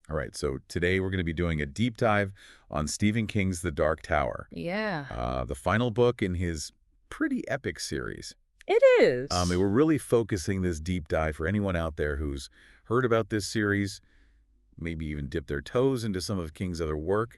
All right, so today we're going to be doing a deep dive on Stephen King's The Dark Tower, Yeah, the final book in his pretty epic series. it And is. we're really focusing this deep dive for anyone out there who's heard about this series, maybe even dipped their toes into some of King's other work,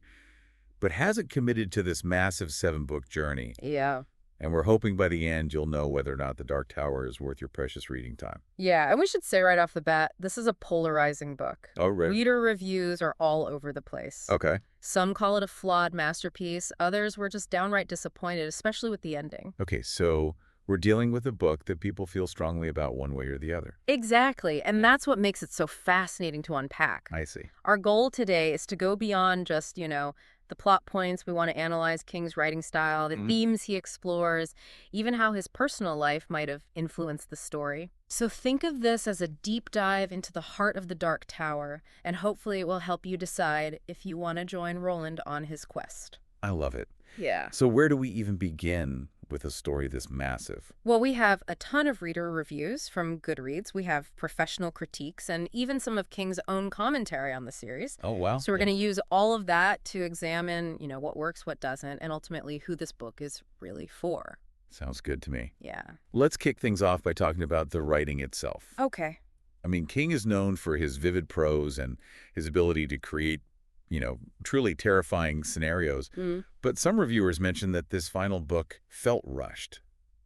but hasn't committed to this massive seven-book journey. Yeah. And we're hoping by the end you'll know whether or not The Dark Tower is worth your precious reading time. Yeah, and we should say right off the bat, this is a polarizing book. Oh, right. Reader reviews are all over the place. Okay. Some call it a flawed masterpiece. Others were just downright disappointed, especially with the ending. Okay, so we're dealing with a book that people feel strongly about one way or the other. Exactly, and that's what makes it so fascinating to unpack. I see. Our goal today is to go beyond just, the plot points. We want to analyze King's writing style, the themes he explores, even how his personal life might have influenced the story. So think of this as a deep dive into the heart of the Dark Tower, and hopefully it will help you decide if you want to join Roland on his quest. I love it. Yeah. So where do we even begin with a story this massive? Well, we have a ton of reader reviews from Goodreads. We have professional critiques and even some of King's own commentary on the series. Oh, wow. So we're going to use all of that to examine, what works, what doesn't, and ultimately who this book is really for. Sounds good to me. Yeah. Let's kick things off by talking about the writing itself. Okay. I mean, King is known for his vivid prose and his ability to create, truly terrifying scenarios. But some reviewers mentioned that this final book felt rushed.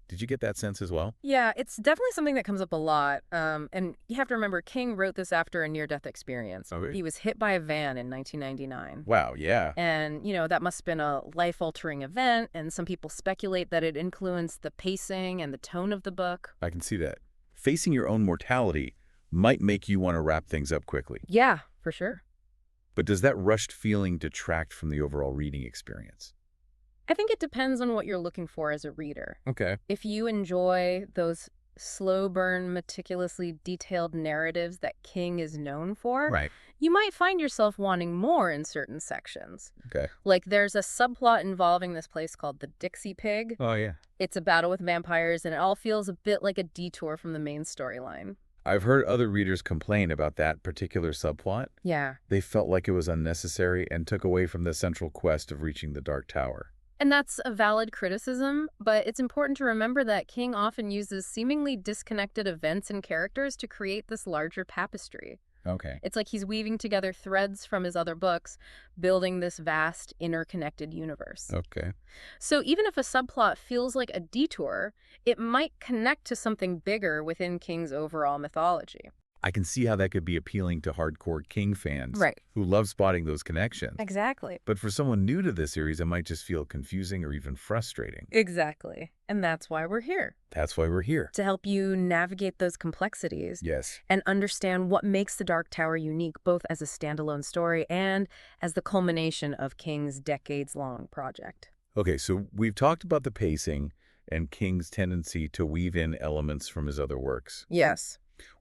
Did you get that sense as well? Yeah, it's definitely something that comes up a lot. And you have to remember, King wrote this after a near-death experience. Okay. He was hit by a van in 1999. Wow, yeah. And, that must have been a life-altering event, and some people speculate that it influenced the pacing and the tone of the book. I can see that. Facing your own mortality might make you want to wrap things up quickly. Yeah, for sure. But does that rushed feeling detract from the overall reading experience? I think it depends on what you're looking for as a reader. Okay. If you enjoy those slow burn, meticulously detailed narratives that King is known for, Right. you might find yourself wanting more in certain sections. Okay. Like there's a subplot involving this place called the Dixie Pig. Oh, yeah. It's a battle with vampires, and it all feels a bit like a detour from the main storyline. I've heard other readers complain about that particular subplot. Yeah. They felt like it was unnecessary and took away from the central quest of reaching the Dark Tower. And that's a valid criticism, but it's important to remember that King often uses seemingly disconnected events and characters to create this larger tapestry. Okay. It's like he's weaving together threads from his other books, building this vast, interconnected universe. Okay. So even if a subplot feels like a detour, it might connect to something bigger within King's overall mythology. I can see how that could be appealing to hardcore King fans Right. who love spotting those connections. Exactly. But for someone new to this series, it might just feel confusing or even frustrating. Exactly. And that's why we're here, That's why we're here. to help you navigate those complexities. Yes. And understand what makes The Dark Tower unique, both as a standalone story and as the culmination of King's decades-long project. Okay, so we've talked about the pacing and King's tendency to weave in elements from his other works. Yes.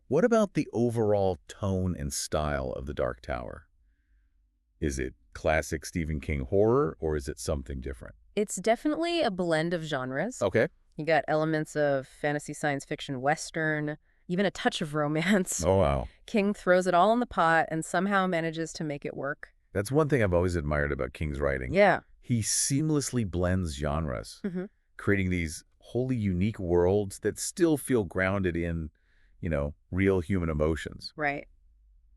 What about the overall tone and style of The Dark Tower? Is it classic Stephen King horror, or is it something different? It's definitely a blend of genres. Okay. You got elements of fantasy, science fiction, Western, even a touch of romance. Oh, wow. King throws it all in the pot and somehow manages to make it work. That's one thing I've always admired about King's writing. Yeah. He seamlessly blends genres, Mm-hmm. creating these wholly unique worlds that still feel grounded in, real human emotions. Right.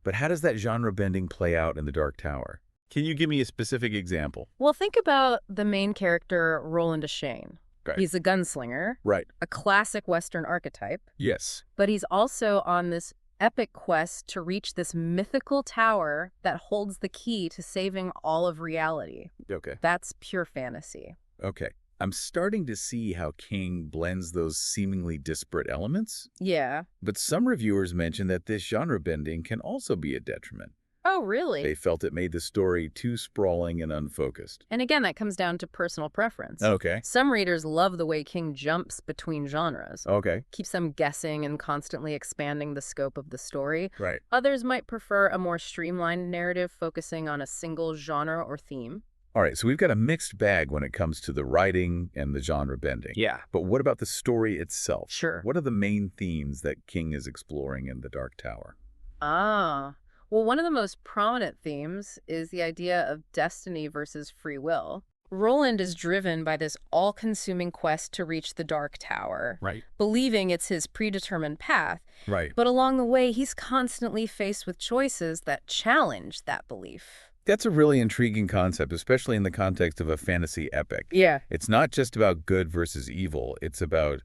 But how does that genre bending play out in The Dark Tower? Can you give me a specific example? Well, think about the main character, Roland Deschain. Okay. He's a gunslinger, Right. a classic Western archetype, Yes. but he's also on this epic quest to reach this mythical tower that holds the key to saving all of reality. Okay. That's pure fantasy. Okay. I'm starting to see how King blends those seemingly disparate elements, Yeah. but some reviewers mention that this genre bending can also be a detriment. Oh, really? They felt it made the story too sprawling and unfocused. And again, that comes down to personal preference. Okay. Some readers love the way King jumps between genres, Okay. keeps them guessing and constantly expanding the scope of the story. Right. Others might prefer a more streamlined narrative focusing on a single genre or theme. All right, so we've got a mixed bag when it comes to the writing and the genre bending. Yeah. But what about the story itself? Sure. What are the main themes that King is exploring in The Dark Tower? Ah. Well, one of the most prominent themes is the idea of destiny versus free will. Roland is driven by this all-consuming quest to reach the Dark Tower, Right. believing it's his predetermined path. Right. But along the way, he's constantly faced with choices that challenge that belief. That's a really intriguing concept, especially in the context of a fantasy epic. Yeah. It's not just about good versus evil. It's about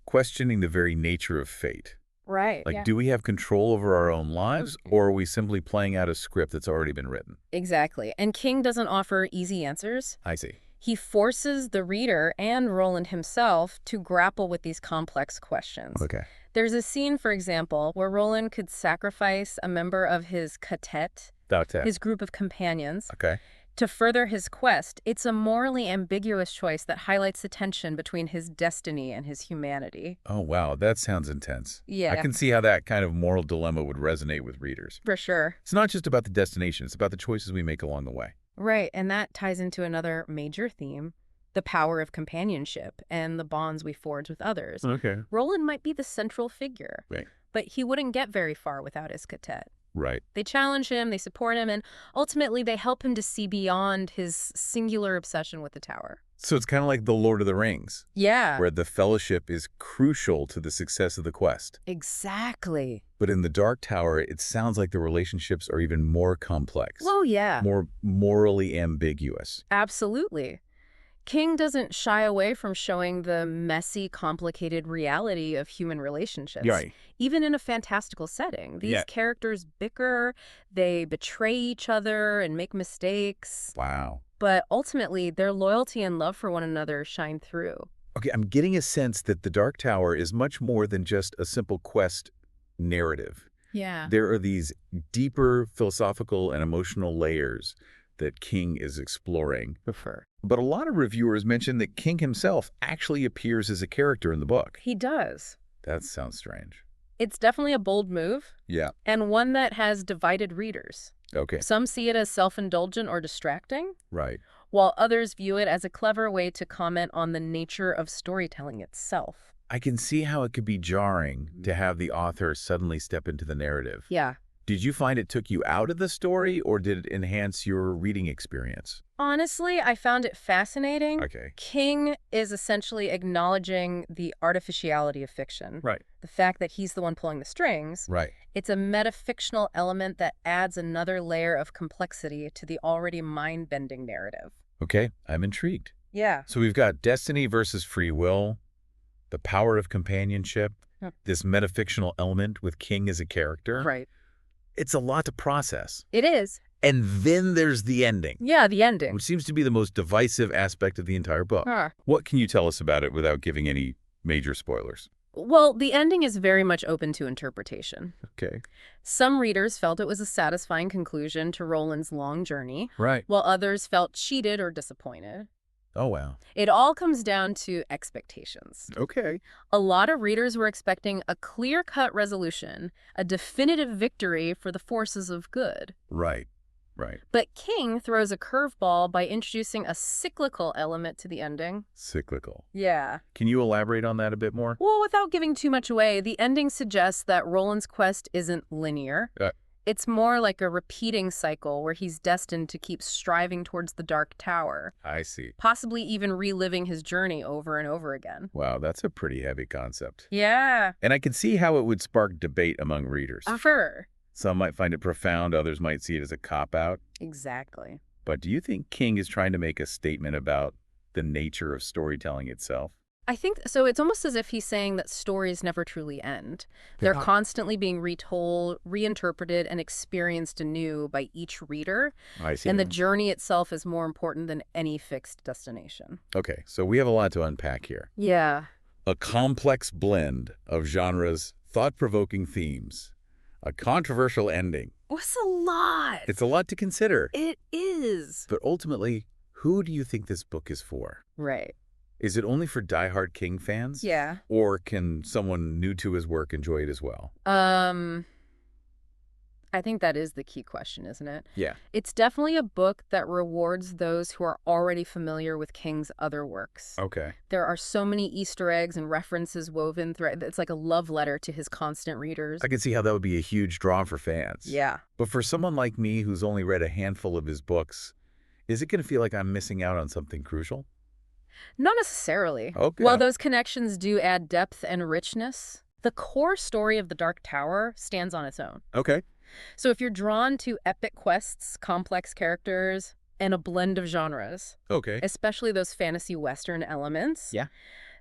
questioning the very nature of fate. Right. Like, do we have control over our own lives, or are we simply playing out a script that's already been written? Exactly. And King doesn't offer easy answers. I see. He forces the reader and Roland himself to grapple with these complex questions. Okay. There's a scene, for example, where Roland could sacrifice a member of his quartet, his group of companions, Okay. to further his quest. It's a morally ambiguous choice that highlights the tension between his destiny and his humanity. Oh, wow. That sounds intense. Yeah. I can see how that kind of moral dilemma would resonate with readers. For sure. It's not just about the destination. It's about the choices we make along the way. Right, and that ties into another major theme, the power of companionship and the bonds we forge with others. Okay. Roland might be the central figure, Right. but he wouldn't get very far without his quartet. Right. They challenge him, they support him, and ultimately they help him to see beyond his singular obsession with the tower. So it's kind of like the Lord of the Rings, Yeah. where the fellowship is crucial to the success of the quest. Exactly. But in the Dark Tower, it sounds like the relationships are even more complex, Well, yeah. more morally ambiguous. Absolutely. King doesn't shy away from showing the messy, complicated reality of human relationships. Right. Even in a fantastical setting. These Yeah. characters bicker, they betray each other and make mistakes. Wow. But ultimately, their loyalty and love for one another shine through. Okay, I'm getting a sense that the Dark Tower is much more than just a simple quest narrative. Yeah. There are these deeper philosophical and emotional layers that King is exploring. But a lot of reviewers mention that King himself actually appears as a character in the book. He does. That sounds strange. It's definitely a bold move, Yeah. and one that has divided readers. Okay. Some see it as self-indulgent or distracting, Right. while others view it as a clever way to comment on the nature of storytelling itself. I can see how it could be jarring to have the author suddenly step into the narrative. Yeah. Did you find it took you out of the story, or did it enhance your reading experience? Honestly, I found it fascinating. Okay. King is essentially acknowledging the artificiality of fiction. Right. The fact that he's the one pulling the strings. Right. It's a metafictional element that adds another layer of complexity to the already mind-bending narrative. Okay, I'm intrigued. Yeah. So we've got destiny versus free will, the power of companionship, this metafictional element with King as a character. Right. It's a lot to process. It is. And then there's the ending, Yeah, the ending. which seems to be the most divisive aspect of the entire book. What can you tell us about it without giving any major spoilers? Well, the ending is very much open to interpretation. Okay. Some readers felt it was a satisfying conclusion to Roland's long journey, Right. while others felt cheated or disappointed. Oh, wow. It all comes down to expectations. Okay. A lot of readers were expecting a clear-cut resolution, a definitive victory for the forces of good. Right. Right. But King throws a curveball by introducing a cyclical element to the ending. Cyclical. Yeah. Can you elaborate on that a bit more? Well, without giving too much away, the ending suggests that Roland's quest isn't linear. It's more like a repeating cycle where he's destined to keep striving towards the Dark Tower, I see. possibly even reliving his journey over and over again. Wow, that's a pretty heavy concept. Yeah. And I can see how it would spark debate among readers. Sure. Some might find it profound, others might see it as a cop-out. Exactly. But do you think King is trying to make a statement about the nature of storytelling itself? I think so. It's almost as if he's saying that stories never truly end. They're constantly being retold, reinterpreted, and experienced anew by each reader. I see. And the journey itself is more important than any fixed destination. Okay, so we have a lot to unpack here. Yeah. A complex blend of genres, thought-provoking themes, a controversial ending. What's a lot? It's a lot to consider. It is. But ultimately, who do you think this book is for? Right. Is it only for diehard King fans? Yeah. Or can someone new to his work enjoy it as well? I think that is the key question, isn't it? Yeah. It's definitely a book that rewards those who are already familiar with King's other works. Okay. There are so many Easter eggs and references woven through. It's like a love letter to his constant readers. I can see how that would be a huge draw for fans. Yeah. But for someone like me who's only read a handful of his books, is it going to feel like I'm missing out on something crucial? Not necessarily. Okay. While those connections do add depth and richness, the core story of the Dark Tower stands on its own. Okay. So if you're drawn to epic quests, complex characters, and a blend of genres, Okay. especially those fantasy Western elements, Yeah.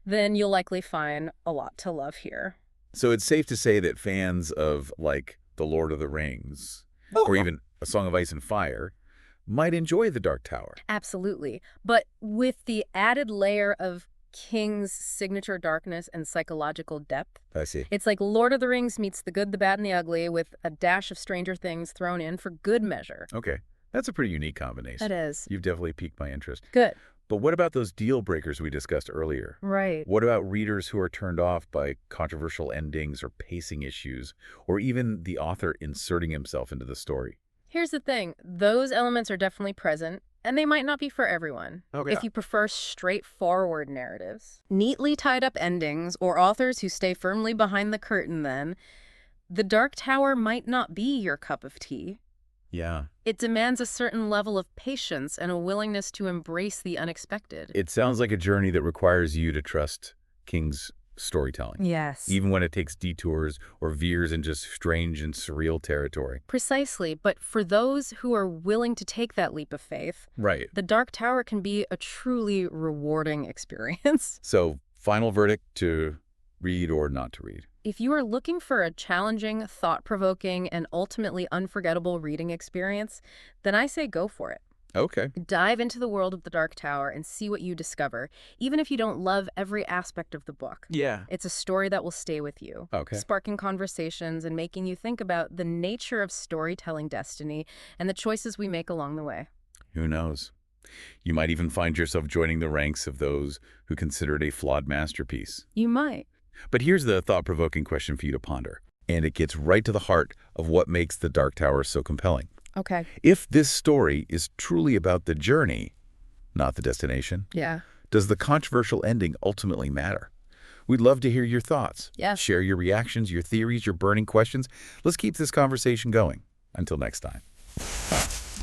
then you'll likely find a lot to love here. So it's safe to say that fans of, like, The Lord of the Rings, or even A Song of Ice and Fire, might enjoy The Dark Tower. Absolutely. But with the added layer of King's signature darkness and psychological depth, I see. it's like Lord of the Rings meets the good, the bad, and the ugly with a dash of Stranger Things thrown in for good measure. Okay. That's a pretty unique combination. That is. You've definitely piqued my interest. Good. But what about those deal breakers we discussed earlier? Right. What about readers who are turned off by controversial endings or pacing issues, or even the author inserting himself into the story? Here's the thing. Those elements are definitely present, and they might not be for everyone. Okay. If you prefer straightforward narratives, neatly tied up endings, or authors who stay firmly behind the curtain, then The Dark Tower might not be your cup of tea. Yeah. It demands a certain level of patience and a willingness to embrace the unexpected. It sounds like a journey that requires you to trust King's storytelling, Yes. even when it takes detours or veers into strange and surreal territory. Precisely. But for those who are willing to take that leap of faith, Right. The Dark Tower can be a truly rewarding experience. So, final verdict to read or not to read? If you are looking for a challenging, thought-provoking, and ultimately unforgettable reading experience, then I say go for it. Okay. Dive into the world of The Dark Tower and see what you discover, even if you don't love every aspect of the book. Yeah. It's a story that will stay with you, Okay. sparking conversations and making you think about the nature of storytelling destiny and the choices we make along the way. Who knows? You might even find yourself joining the ranks of those who consider it a flawed masterpiece. You might. But here's the thought-provoking question for you to ponder, and it gets right to the heart of what makes The Dark Tower so compelling. Okay. If this story is truly about the journey, not the destination, Yeah. does the controversial ending ultimately matter? We'd love to hear your thoughts. Yes. Share your reactions, your theories, your burning questions. Let's keep this conversation going. Until next time.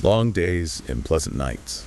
Long days and pleasant nights.